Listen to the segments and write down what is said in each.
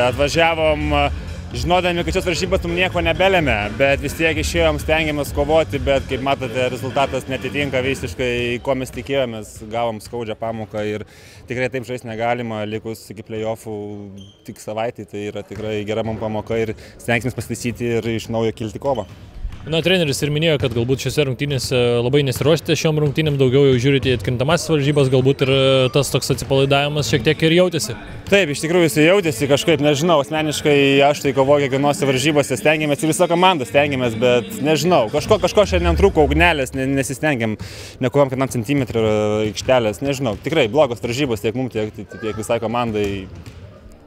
Atvažiavom, žinodami, kad šios varžybos mums nieko nebelėmė, bet vis tiek išėjom, stengiamės kovoti, bet kaip matote, rezultatas netitinka visiškai, ko mes tikėjomės, gavom skaudžią pamoką ir tikrai taip žaisti negalima, likus iki play-offų tik savaitį, tai yra tikrai gera mums pamoka ir stengsimės pasitaisyti ir iš naujo kilti kovą. Na, treneris ir minėjo, kad galbūt šiose rungtynėse labai nesiruošite šiom rungtynėm, daugiau jau žiūrite į atkrintamasis varžybas, galbūt ir tas toks atsipalaidavimas šiek tiek ir jautėsi. Taip, iš tikrųjų jis jautėsi kažkaip, nežinau, asmeniškai aš tai kovoju kiekvienose varžybose, stengiamės ir visa komanda stengiamės, bet nežinau, kažko šiandien trūko ugnelės, nesistengiam, nekovojam kiekvienam centimetrų aikštelės, nežinau, tikrai blogos varžybos tiek mums, tiek visai komandai,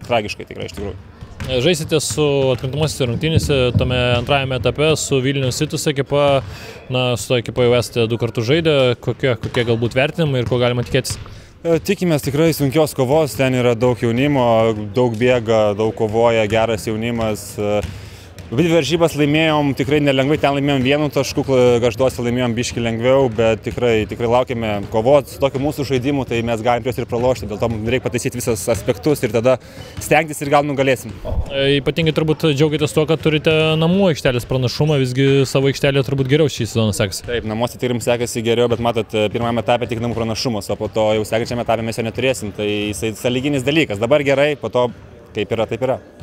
tragiškai tikrai iš tikrųjų. Žaisite su atkrintamosiose rungtynėse tame antrajame etape su Vilnius Situs ekipa, su to ekipa jau esate 2 kartus žaidę, kokie galbūt vertinimai ir ko galima tikėtis? Tikimės tikrai sunkios kovos, ten yra daug jaunimo, daug bėga, daug kovoja, geras jaunimas. Dvi varžybas laimėjom, tikrai nelengvai, ten laimėjom 1 tašku, Gargžduose laimėjom biškį lengviau, bet tikrai laukiame kovoti su tokiu mūsų žaidimu, tai mes galim juos ir pralošti, dėl to reikia pataisyti visus aspektus ir tada stengtis ir gal nugalėsim. Ypatingai turbūt džiaugiatės tuo, kad turite namų aikštelės pranašumą, visgi savo aikštelėje turbūt geriau šį sezoną sekasi. Taip, namuose tikrai sekasi geriau, bet matot, pirmame etape tik namų pranašumas, o po to jau sekančiame etape mes jo neturėsim, tai jisai sąlyginis dalykas. Dabar gerai, po to kaip yra, taip yra.